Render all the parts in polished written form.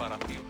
preparazioni.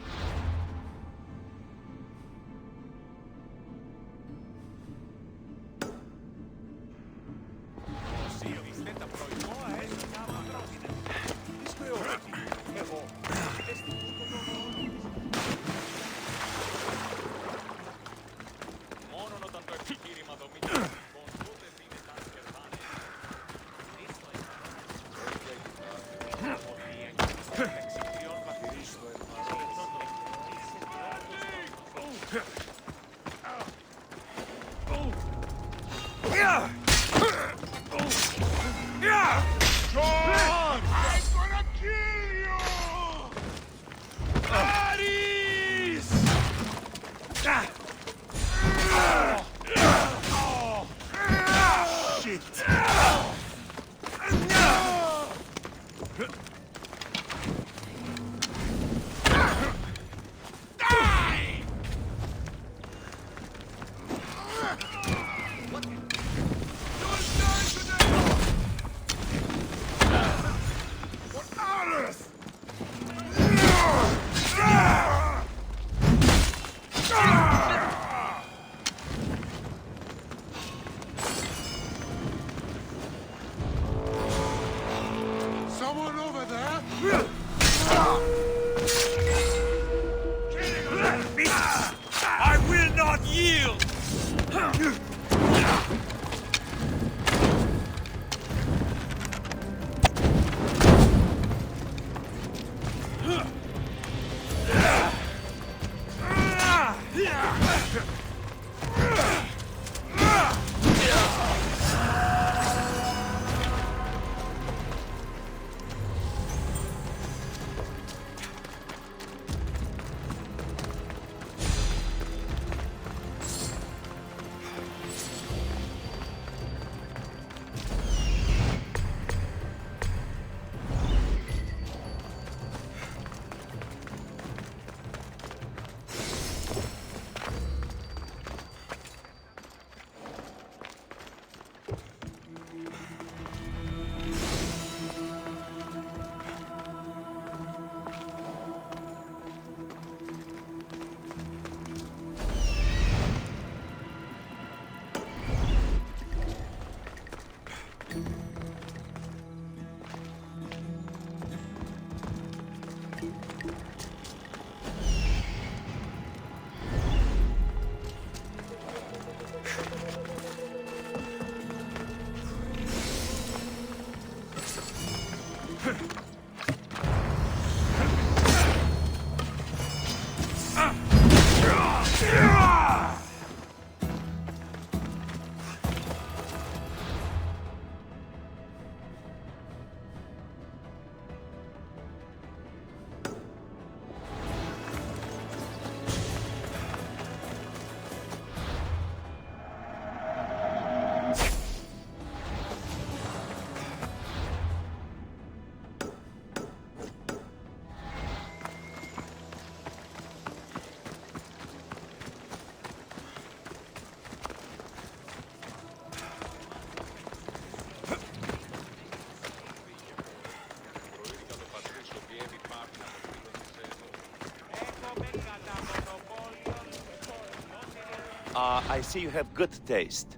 I see you have good taste.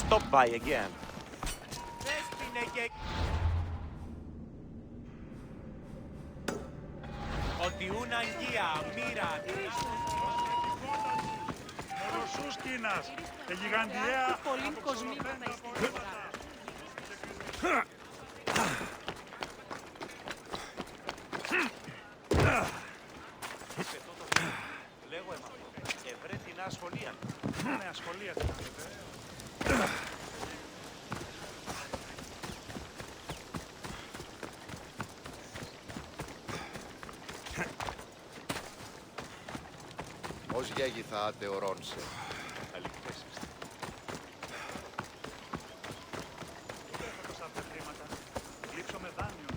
stop by again. Ρωσούσκινας, γιγαντιαία Λέγω ευρέ την ασχολία. Ναι, ασχολία. Ως γέγη θα ατεωρώνσε. Αληθές είστε. Τόσα προβλήματα. Λείψω με δάνειο.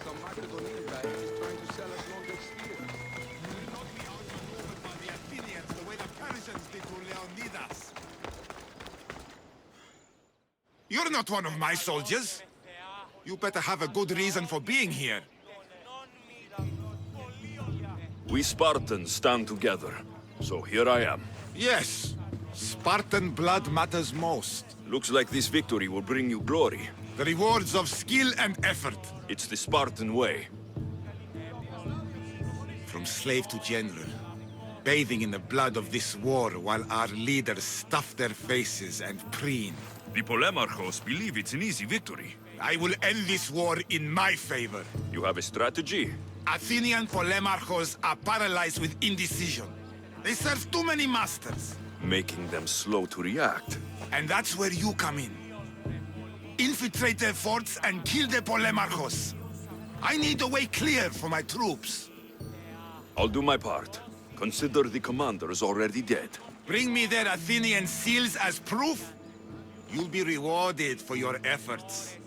Some Macedonian guy is trying to sell us longer steel. By the Athenians the way the Persians did to Leonidas. You're not one of my soldiers. You better have a good reason for being here. We Spartans stand together, so here I am. Yes, Spartan blood matters most. Looks like this victory will bring you glory. The rewards of skill and effort. It's the Spartan way. From slave to general, bathing in the blood of this war while our leaders stuff their faces and preen. The Polemarchos believe it's an easy victory. I will end this war in my favor. You have a strategy? Athenian Polemarchos are paralyzed with indecision. They serve too many masters. Making them slow to react. And that's where you come in. Infiltrate their forts and kill the Polemarchos. I need a way clear for my troops. I'll do my part. Consider the commander is already dead. Bring me their Athenian seals as proof. You'll be rewarded for your efforts.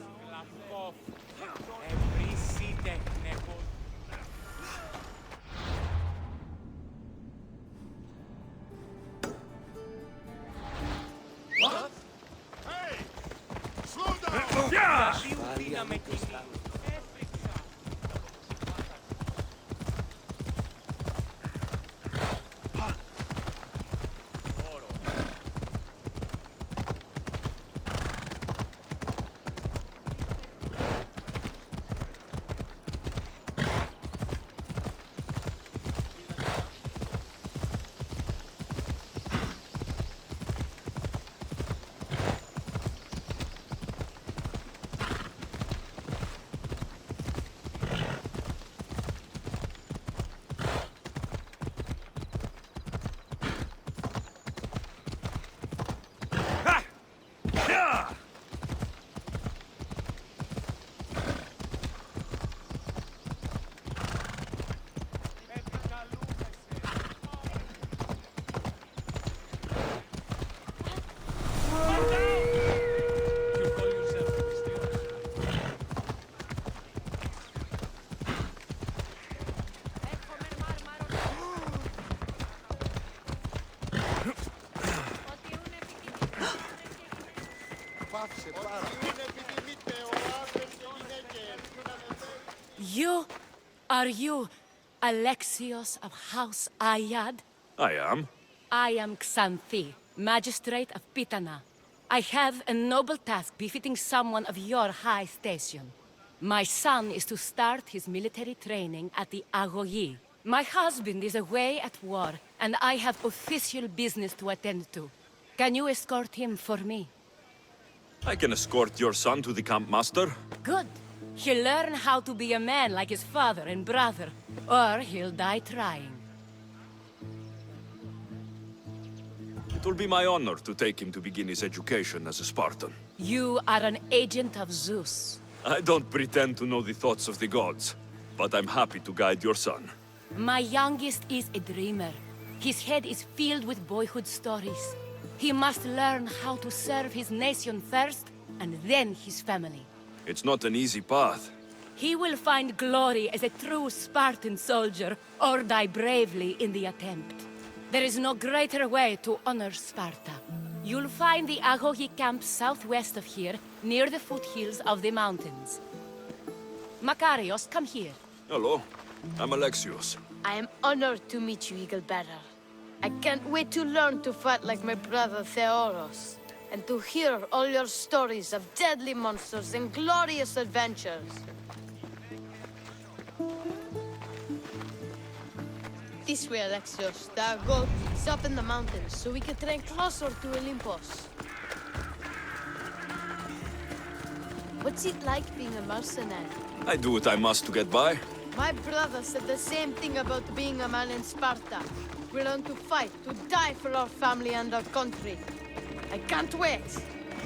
Are you Alexios of House Ayad? I am. I am Xanthi, magistrate of Pitana. I have a noble task befitting someone of your high station. My son is to start his military training at the Agogi. My husband is away at war, and I have official business to attend to. Can you escort him for me? I can escort your son to the camp master. Good. He'll learn how to be a man like his father and brother, or he'll die trying. It will be my honor to take him to begin his education as a Spartan. You are an agent of Zeus. I don't pretend to know the thoughts of the gods, but I'm happy to guide your son. My youngest is a dreamer. His head is filled with boyhood stories. He must learn how to serve his nation first, and then his family. It's not an easy path. He will find glory as a true Spartan soldier, or die bravely in the attempt. There is no greater way to honor Sparta. You'll find the Agogi camp southwest of here, near the foothills of the mountains. Makarios, come here. Hello, I'm Alexios. I am honored to meet you, Eagle Bearer. I can't wait to learn to fight like my brother Theoros, and to hear all your stories of deadly monsters and glorious adventures. This way, Alexios. There are goats up in the mountains, so we can train closer to Olympus. What's it like being a mercenary? I do what I must to get by. My brother said the same thing about being a man in Sparta. We learn to fight, to die for our family and our country. I can't wait.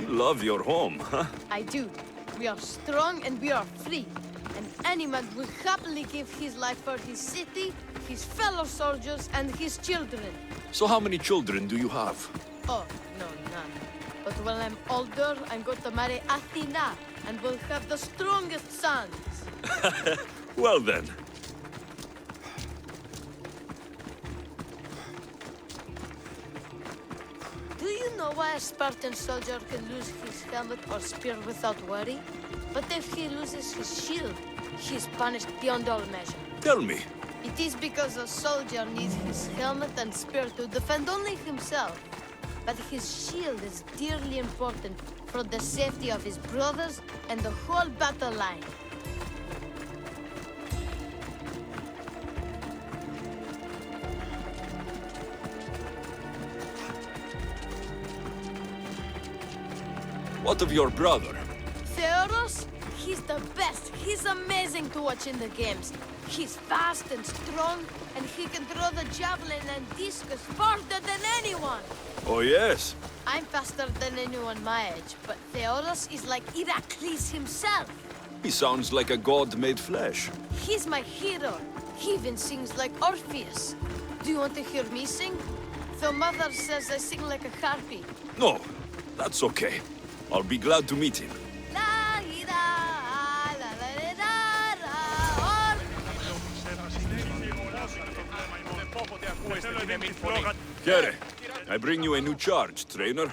You love your home, huh? I do. We are strong and we are free. And any man will happily give his life for his city, his fellow soldiers, and his children. So how many children do you have? Oh, no, none. But when I'm older, I'm going to marry Athena, and we'll have the strongest sons. Well then. Do you know why a Spartan soldier can lose his helmet or spear without worry? But if he loses his shield, he is punished beyond all measure. Tell me. It is because a soldier needs his helmet and spear to defend only himself. But his shield is dearly important for the safety of his brothers and the whole battle line. What of your brother? Theoros? He's the best. He's amazing to watch in the games. He's fast and strong, and he can throw the javelin and discus farther than anyone. Oh yes? I'm faster than anyone my age, but Theoros is like Heracles himself. He sounds like a god made flesh. He's my hero. He even sings like Orpheus. Do you want to hear me sing? Though Mother says I sing like a harpy. No, that's okay. I'll be glad to meet him. Kere, I bring you a new charge, trainer.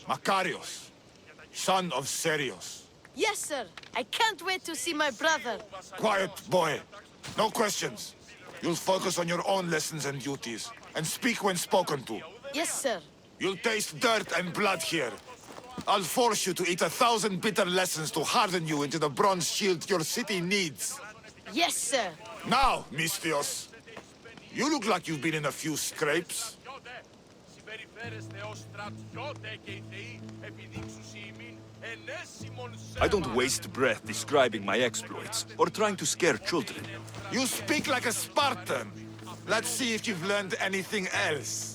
Makarios, son of Serios. Yes, sir. I can't wait to see my brother. Quiet, boy. No questions. You'll focus on your own lessons and duties, and speak when spoken to. Yes, sir. You'll taste dirt and blood here. I'll force you to eat 1,000 bitter lessons to harden you into the bronze shield your city needs. Yes, sir. Now, Misthios, you look like you've been in a few scrapes. I don't waste breath describing my exploits, or trying to scare children. You speak like a Spartan. Let's see if you've learned anything else.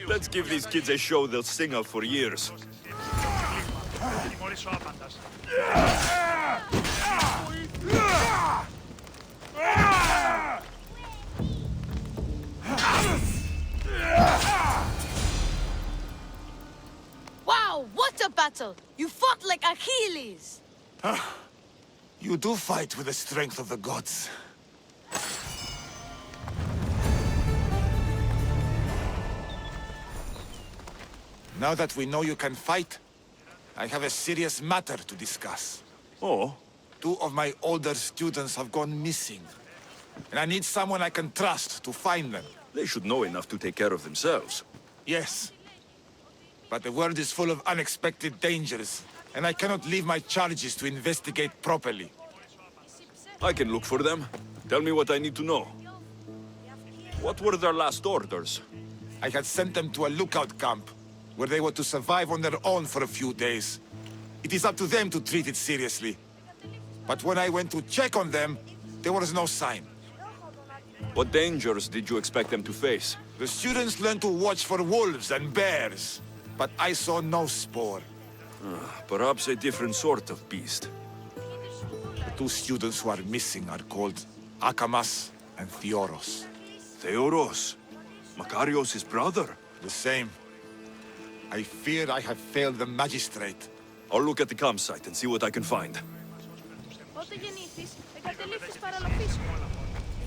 Let's give these kids a show they'll sing of for years. Τιμωρήσω άπαντας. Wow, what a battle! You fought like Achilles! You do fight with the strength of the gods. Now that we know you can fight, I have a serious matter to discuss. Oh? 2 of my older students have gone missing. And I need someone I can trust to find them. They should know enough to take care of themselves. Yes. But the world is full of unexpected dangers, and I cannot leave my charges to investigate properly. I can look for them. Tell me what I need to know. What were their last orders? I had sent them to a lookout camp, where they were to survive on their own for a few days. It is up to them to treat it seriously. But when I went to check on them, there was no sign. What dangers did you expect them to face? The students learned to watch for wolves and bears, but I saw no spoor. Perhaps a different sort of beast. 2 students who are missing are called Akamas and Theoros. Theoros? Makarios' his brother? The same. I fear I have failed the magistrate. I'll look at the campsite and see what I can find. Πότε γεννήθης, εγκατελείφθης παραλαβής σου.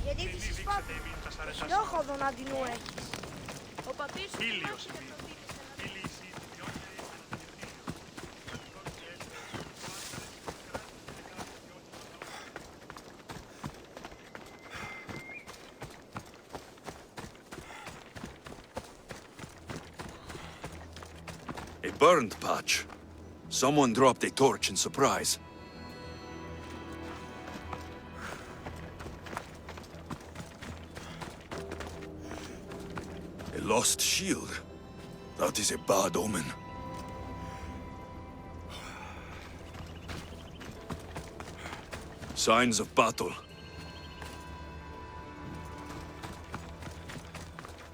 Γεννήθης φάτου. Χειρόχοδον αντινού έχεις. Ο πατήρ σου Ήλιος. A burned patch. Someone dropped a torch in surprise. A lost shield. That is a bad omen. Signs of battle.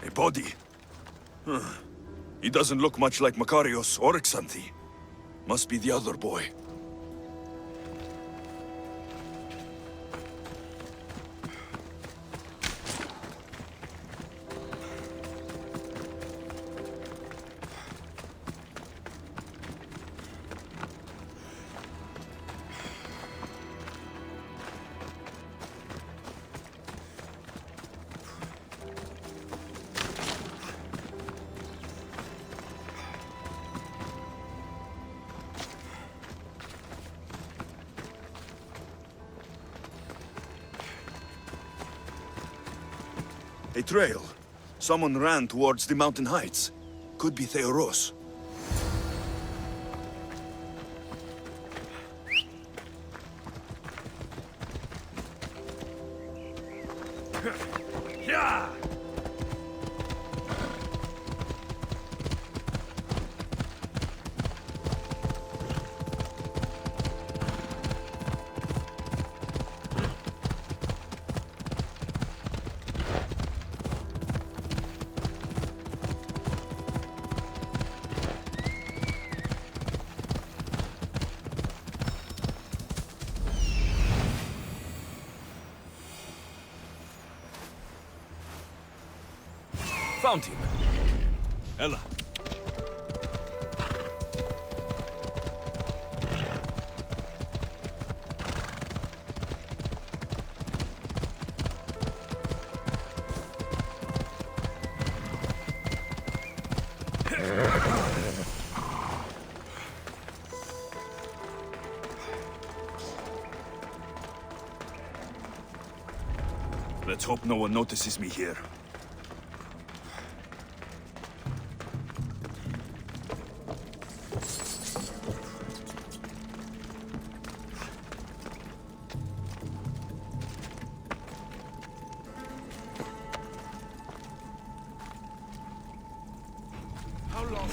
A body. Huh. He doesn't look much like Makarios or Xanthi. Must be the other boy. A trail. Someone ran towards the mountain heights. Could be Theoros. Yeah! Found him. Ella. Let's hope no one notices me here. How long?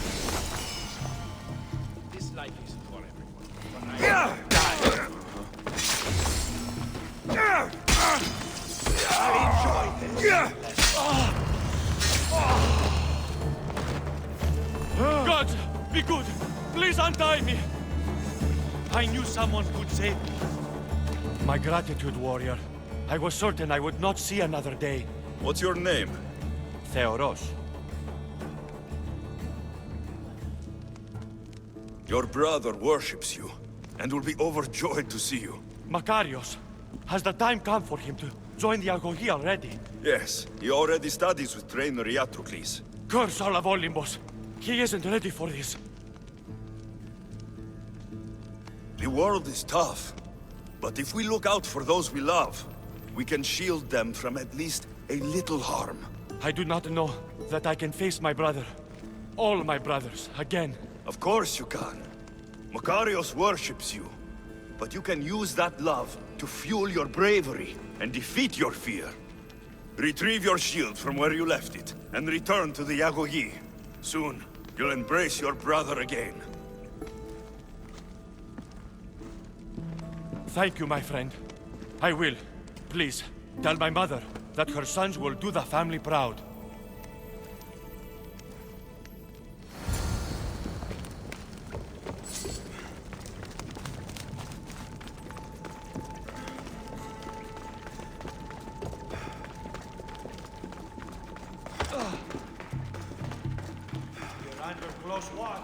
This life is for everyone. When I die. I enjoy this. God, be good. Please untie me. I knew someone could save me. My gratitude, warrior. I was certain I would not see another day. What's your name? Theoros. Your brother worships you, and will be overjoyed to see you. Makarios. Has the time come for him to join the Agogi already? Yes, he already studies with trainer Iatrocles. Curse all of Olympus. He isn't ready for this. The world is tough, but if we look out for those we love, we can shield them from at least a little harm. I do not know that I can face my brother. All my brothers, again. Of course you can. Makarios worships you, but you can use that love to fuel your bravery and defeat your fear. Retrieve your shield from where you left it, and return to the Agogi. Soon, you'll embrace your brother again. Thank you, my friend. I will. Please, tell my mother that her sons will do the family proud. You're under close watch.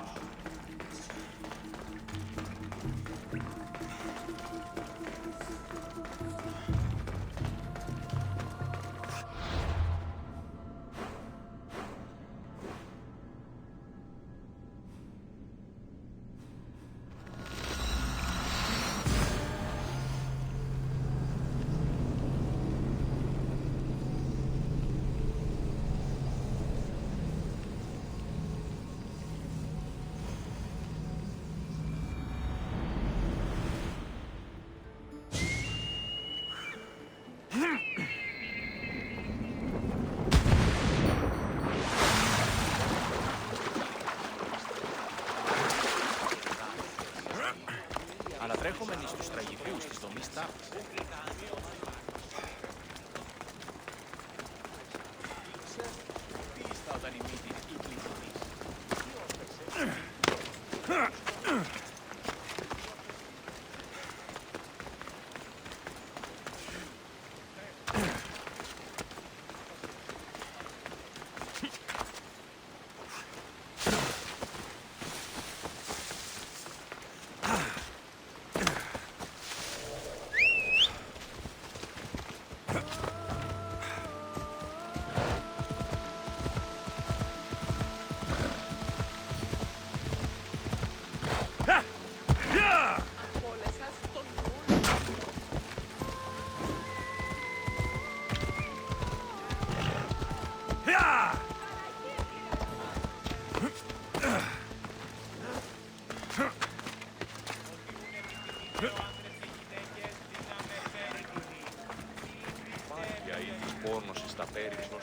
περίξνος.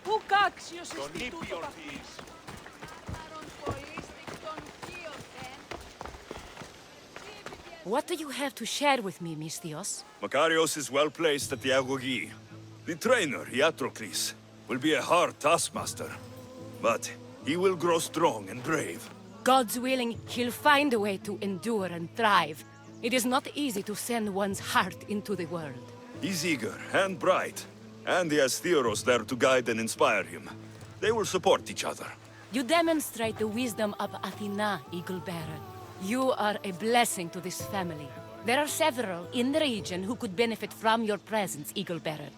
Πού κάξιος Τον εστί τούτο ήπιον παθή. της. What do you have to share with me, Misthios? Makarios is well placed at the Agogi. The trainer, Iatrocles, will be a hard taskmaster. But he will grow strong and brave. God's willing, he'll find a way to endure and thrive. It is not easy to send one's heart into the world. He's eager and bright. And he has Theros there to guide and inspire him. They will support each other. You demonstrate the wisdom of Athena, Eagle Bearer. You are a blessing to this family. There are several in the region who could benefit from your presence, Eagle Bearer.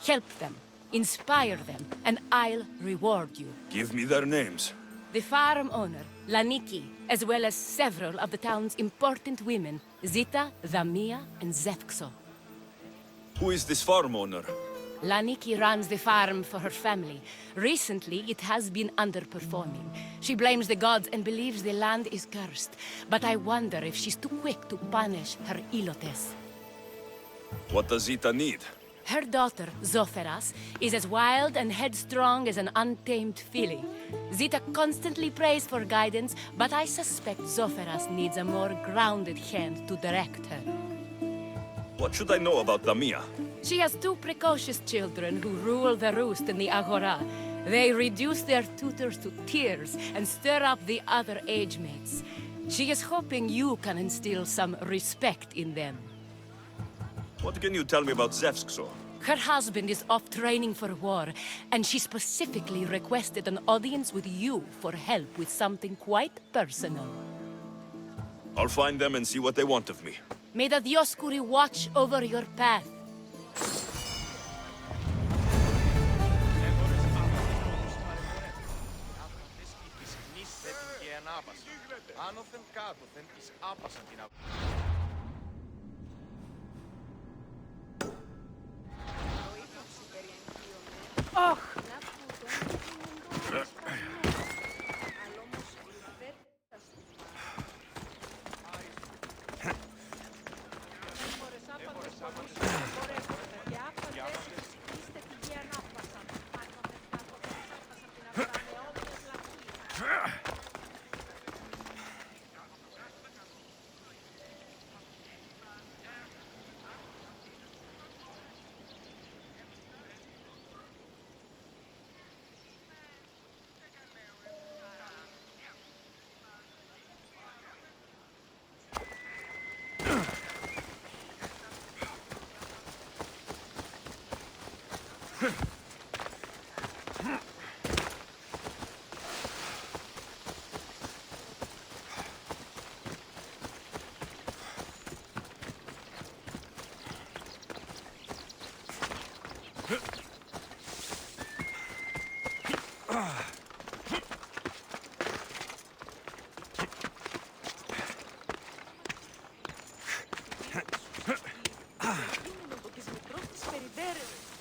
Help them, inspire them, and I'll reward you. Give me their names. The farm owner, Laniki, as well as several of the town's important women, Zita, Damia, and Zefxo. Who is this farm owner? Laniki runs the farm for her family. Recently, it has been underperforming. She blames the gods and believes the land is cursed. But I wonder if she's too quick to punish her ilotes. What does Zita need? Her daughter, Zoferas, is as wild and headstrong as an untamed filly. Zita constantly prays for guidance, but I suspect Zoferas needs a more grounded hand to direct her. What should I know about Damia? She has two precocious children who rule the roost in the Agora. They reduce their tutors to tears and stir up the other age mates. She is hoping you can instill some respect in them. What can you tell me about Zevskso? Her husband is off training for war, and she specifically requested an audience with you for help with something quite personal. I'll find them and see what they want of me. May the Dioskuri watch over your path. Άνωθεν κάτωθεν εις άπασαν την Αχ!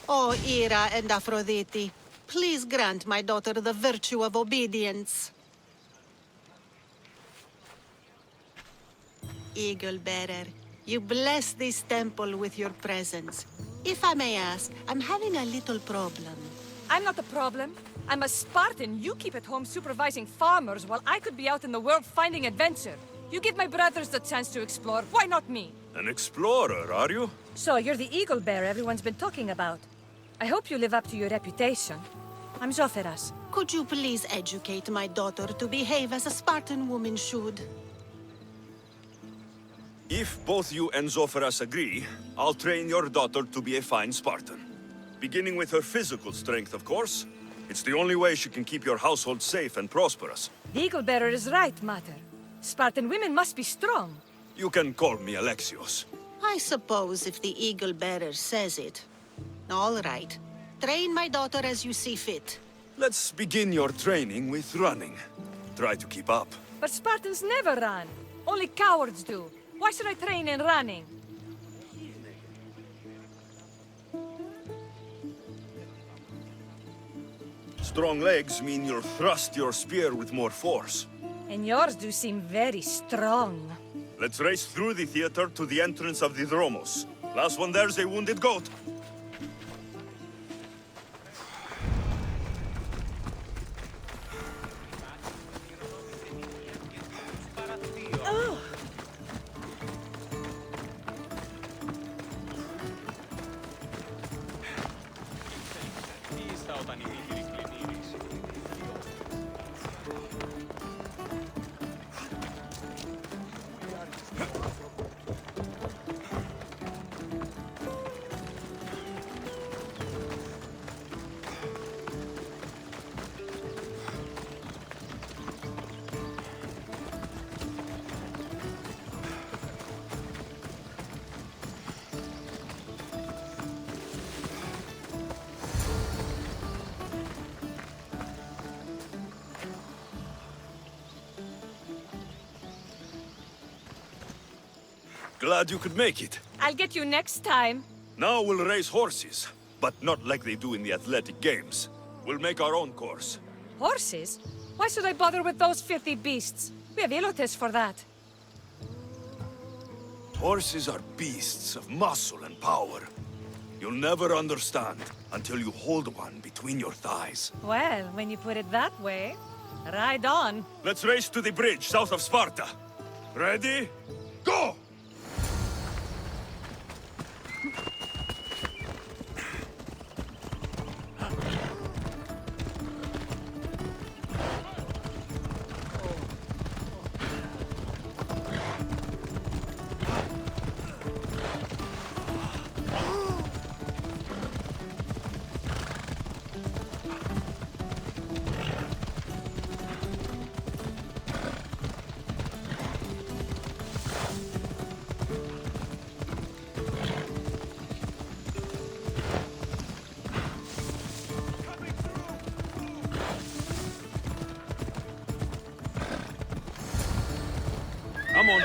O Ira and Aphrodite, please grant my daughter the virtue of obedience. Eagle Bearer, you bless this temple with your presence. If I may ask, I'm having a little problem. I'm not the problem. I'm a Spartan. You keep at home supervising farmers while I could be out in the world finding adventure. You give my brothers the chance to explore. Why not me? An explorer, are you? So you're the eagle bearer everyone's been talking about. I hope you live up to your reputation. I'm Zoferas. Could you please educate my daughter to behave as a Spartan woman should? If both you and Zoferas agree, I'll train your daughter to be a fine Spartan. Beginning with her physical strength, of course. It's the only way she can keep your household safe and prosperous. The eagle bearer is right, Mater. Spartan women must be strong. You can call me Alexios. I suppose if the Eagle Bearer says it. All right. Train my daughter as you see fit. Let's begin your training with running. Try to keep up. But Spartans never run. Only cowards do. Why should I train in running? Strong legs mean you'll thrust your spear with more force. And yours do seem very strong. Let's race through the theater to the entrance of the Dromos. Last one there's a wounded goat. Glad you could make it. I'll get you next time. Now we'll race horses, but not like they do in the athletic games. We'll make our own course. Horses? Why should I bother with those filthy beasts? We have elotes for that. Horses are beasts of muscle and power. You'll never understand until you hold one between your thighs. Well, when you put it that way, ride on. Let's race to the bridge south of Sparta. Ready? Go! Come on.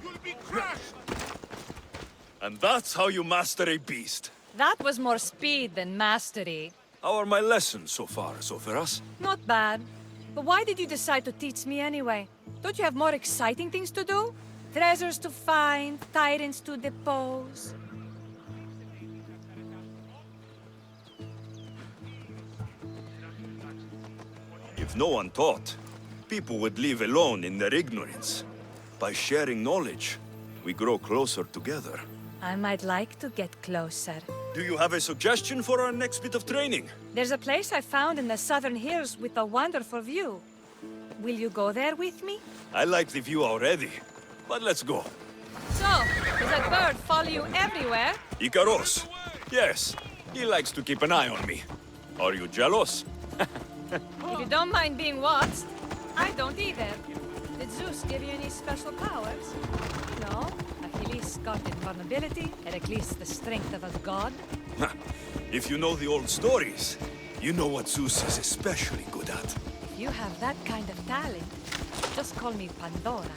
You'll be crushed! And that's how you master a beast. That was more speed than mastery. How are my lessons so far, Soferas? Not bad. But why did you decide to teach me anyway? Don't you have more exciting things to do? Treasures to find, tyrants to depose. If no one taught, people would live alone in their ignorance. By sharing knowledge, we grow closer together. I might like to get closer. Do you have a suggestion for our next bit of training? There's a place I found in the southern hills with a wonderful view. Will you go there with me? I like the view already, but let's go. So, does that bird follow you everywhere? Icaros. Yes, he likes to keep an eye on me. Are you jealous? If you don't mind being watched, I don't either. Did Zeus give you any special powers? No? Achilles got invulnerability, Heracles the strength of a god? If you know the old stories, you know what Zeus is especially good at. If you have that kind of talent, just call me Pandora.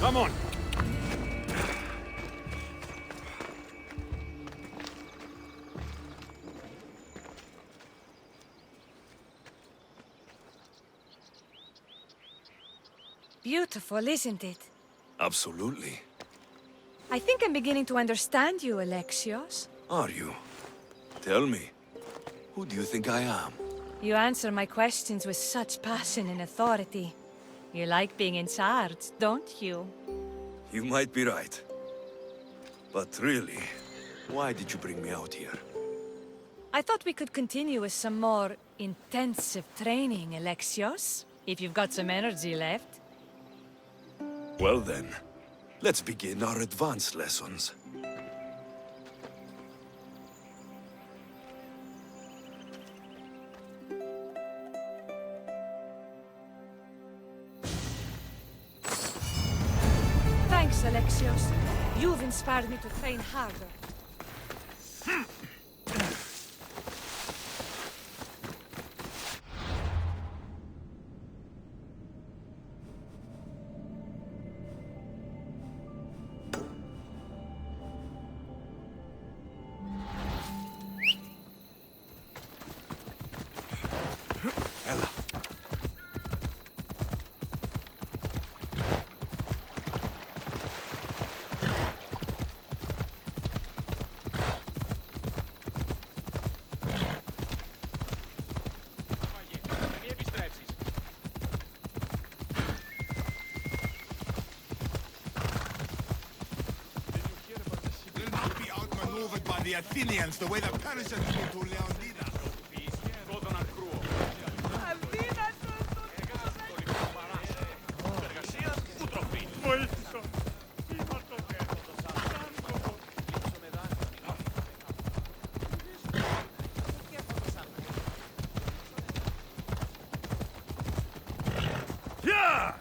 Come on! Beautiful, isn't it? Absolutely. I think I'm beginning to understand you, Alexios. Are you? Tell me, who do you think I am? You answer my questions with such passion and authority. You like being in charge, don't you? You might be right. But really, why did you bring me out here? I thought we could continue with some more intensive training, Alexios. If you've got some energy left. Well then, let's begin our advanced lessons. Thanks, Alexios. You've inspired me to train harder. By the Athenians, the way the Persians did to Leonidas. Βοήθησο. Είμαι το άνθρωπο. Γεια!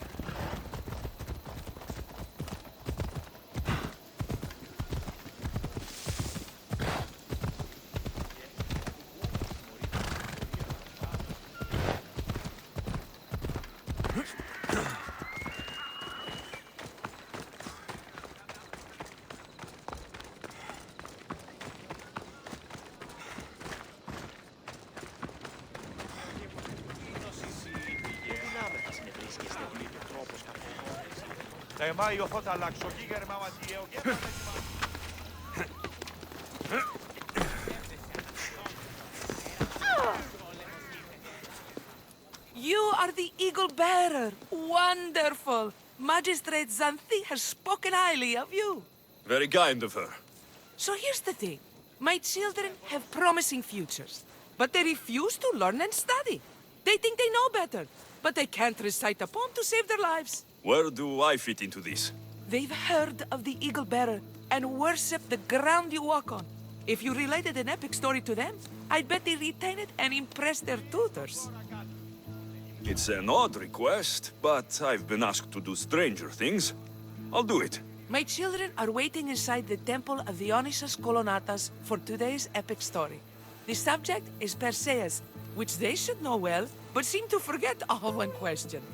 You are the Eagle Bearer. Wonderful. Magistrate Xanthi has spoken highly of you. Very kind of her. So here's the thing. My children have promising futures, but they refuse to learn and study. They think they know better, but they can't recite a poem to save their lives. Where do I fit into this? They've heard of the Eagle Bearer and worship the ground you walk on. If you related an epic story to them, I'd bet they'd retain it and impress their tutors. It's an odd request, but I've been asked to do stranger things. I'll do it. My children are waiting inside the temple of Dionysus Kolonatas for today's epic story. The subject is Perseus, which they should know well, but seem to forget all when questioned.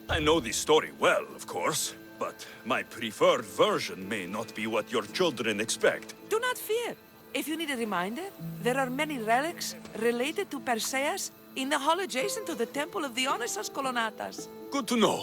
I know this story well, of course, but my preferred version may not be what your children expect. Do not fear. If you need a reminder, there are many relics related to Perseus in the hall adjacent to the temple of Dionysus Kolonatas. Good to know.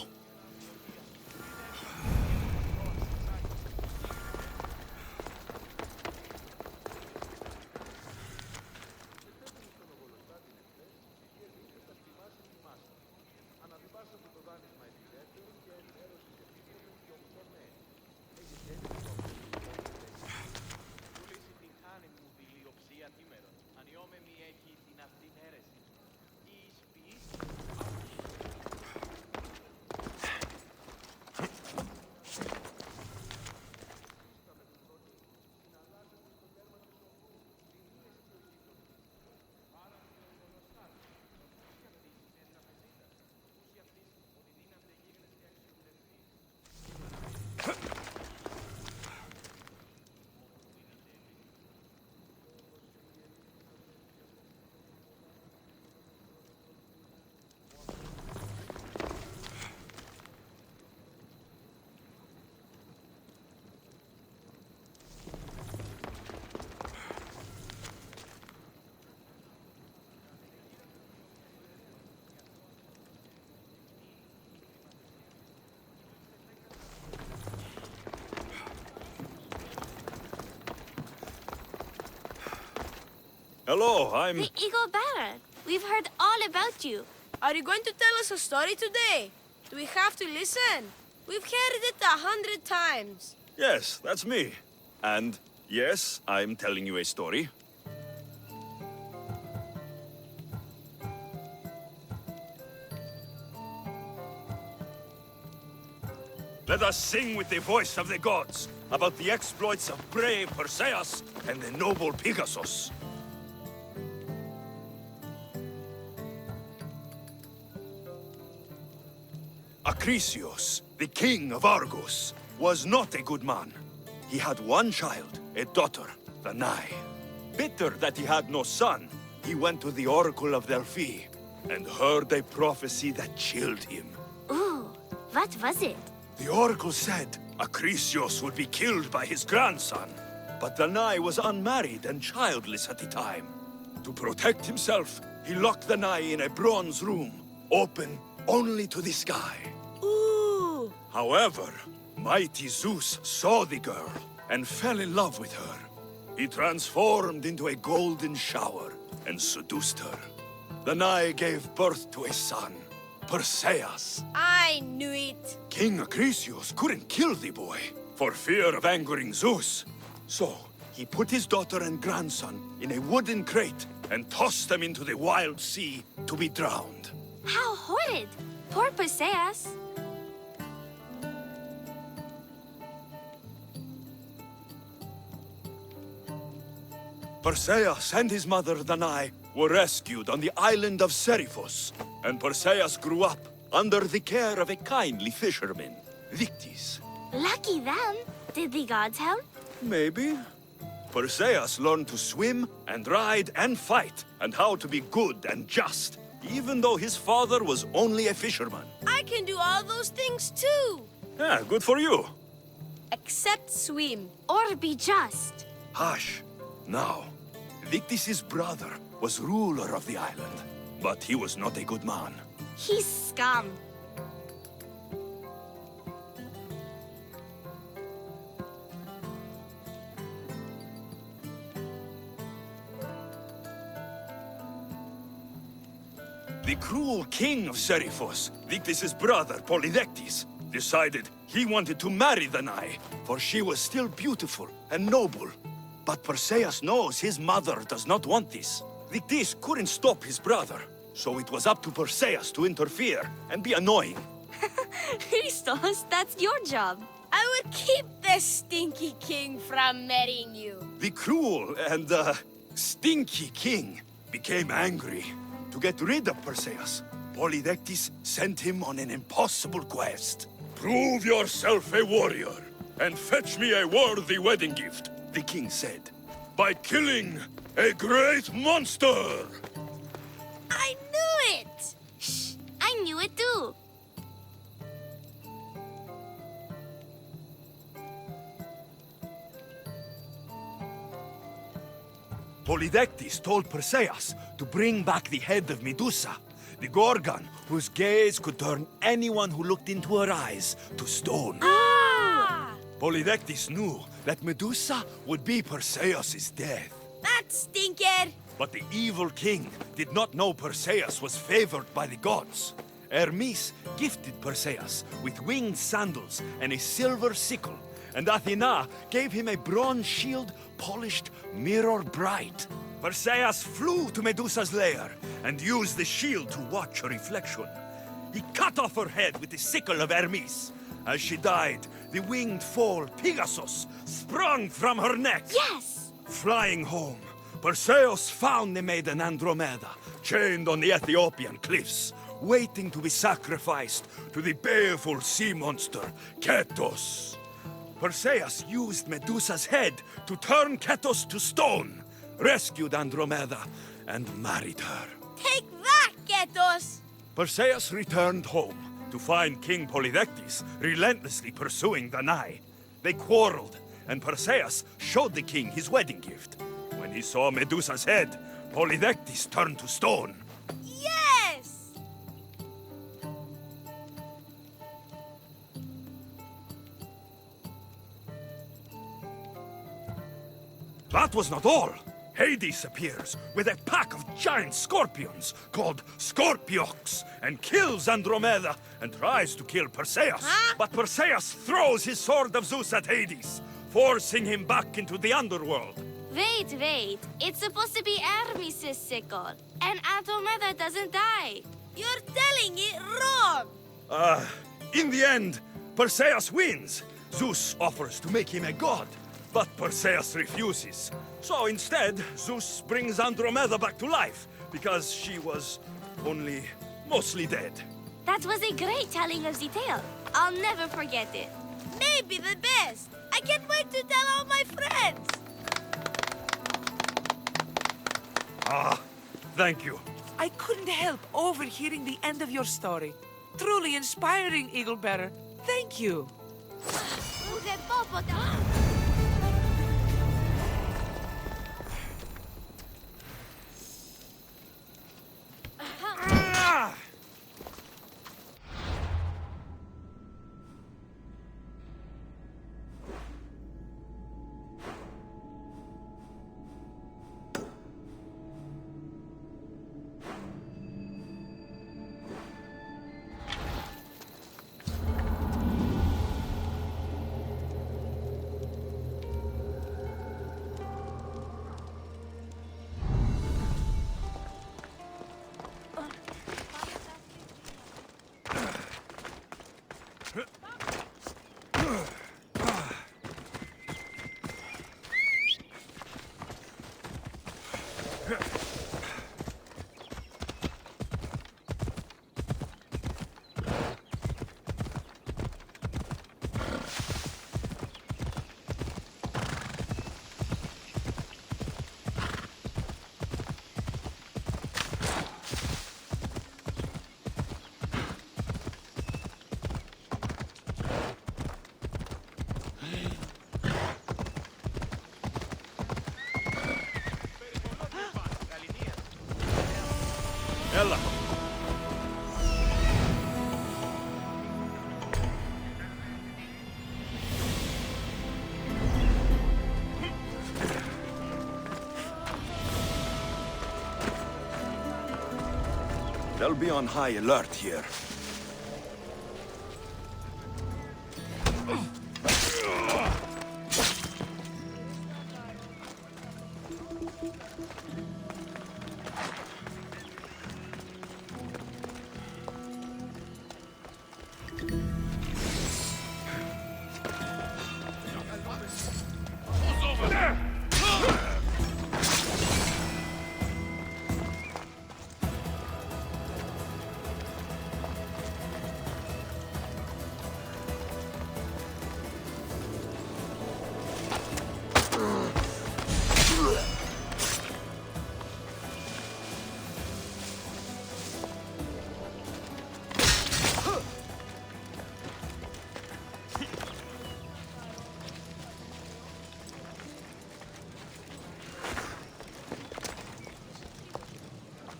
Hello, I'm... The Eagle Bearer. We've heard all about you. Are you going to tell us a story today? Do we have to listen? We've heard it 100 times. Yes, that's me. And yes, I'm telling you a story. Let us sing with the voice of the gods about the exploits of brave Perseus and the noble Pegasus. Acrisius, the king of Argos, was not a good man. He had one child, a daughter, Danae. Bitter that he had no son, he went to the oracle of Delphi and heard a prophecy that chilled him. Ooh, what was it? The oracle said Acrisius would be killed by his grandson, but Danae was unmarried and childless at the time. To protect himself, he locked Danae in a bronze room, open only to the sky. Ooh! However, mighty Zeus saw the girl and fell in love with her. He transformed into a golden shower and seduced her. Danae gave birth to a son, Perseus. I knew it. King Acrisius couldn't kill the boy for fear of angering Zeus. So, he put his daughter and grandson in a wooden crate and tossed them into the wild sea to be drowned. How horrid! Poor Perseus. Perseus and his mother Danae were rescued on the island of Seriphos, and Perseus grew up under the care of a kindly fisherman, Victis. Lucky them. Did the gods help? Maybe. Perseus learned to swim and ride and fight, and how to be good and just, even though his father was only a fisherman. I can do all those things too. Yeah, good for you. Except swim. Or be just. Hush. Now, Victis' brother was ruler of the island, but he was not a good man. He's scum. The cruel king of Seriphos, Victis' brother Polydectes, decided he wanted to marry Danae, for she was still beautiful and noble. But Perseus knows his mother does not want this. Victis couldn't stop his brother, so it was up to Perseus to interfere and be annoying. Christos, that's your job. I will keep the stinky king from marrying you. The cruel and, stinky king became angry. To get rid of Perseus, Polydectes sent him on an impossible quest. Prove yourself a warrior, and fetch me a worthy wedding gift, the king said, by killing a great monster! I knew it! Shh, I knew it too. Polydectes told Perseus to bring back the head of Medusa, the Gorgon, whose gaze could turn anyone who looked into her eyes to stone. Ah! Polydectes knew that Medusa would be Perseus' death. That stinker! But the evil king did not know Perseus was favored by the gods. Hermes gifted Perseus with winged sandals and a silver sickle, and Athena gave him a bronze shield polished mirror bright. Perseus flew to Medusa's lair and used the shield to watch her reflection. He cut off her head with the sickle of Hermes. As she died, the winged foal Pegasus sprung from her neck. Yes! Flying home, Perseus found the maiden Andromeda, chained on the Ethiopian cliffs, waiting to be sacrificed to the baleful sea monster, Ketos. Perseus used Medusa's head to turn Ketos to stone, rescued Andromeda, and married her. Take that, Ketos! Perseus returned home to find King Polydectes relentlessly pursuing Danae. They quarreled, and Perseus showed the king his wedding gift. When he saw Medusa's head, Polydectes turned to stone. Yes! That was not all. Hades appears with a pack of giant scorpions called Scorpiox and kills Andromeda and tries to kill Perseus. Huh? But Perseus throws his sword of Zeus at Hades, forcing him back into the underworld. Wait. It's supposed to be Hermes' sickle, and Andromeda doesn't die. You're telling it wrong! In the end, Perseus wins. Zeus offers to make him a god, but Perseus refuses. So instead, Zeus brings Andromeda back to life, because she was only mostly dead. That was a great telling of the tale. I'll never forget it. Maybe the best. I can't wait to tell all my friends. Ah, thank you. I couldn't help overhearing the end of your story. Truly inspiring, Eagle Bearer. Thank you. Ella. They'll be on high alert here.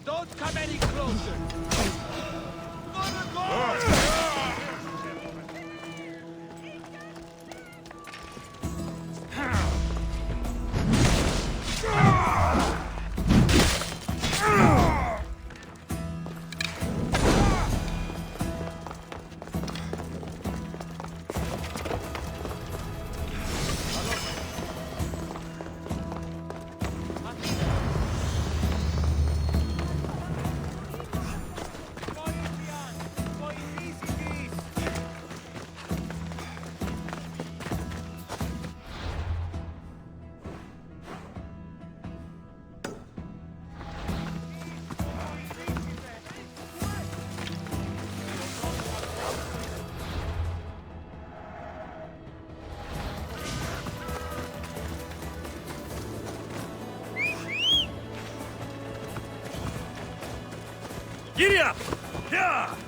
Don't come any closer! Giddy up! Yeah!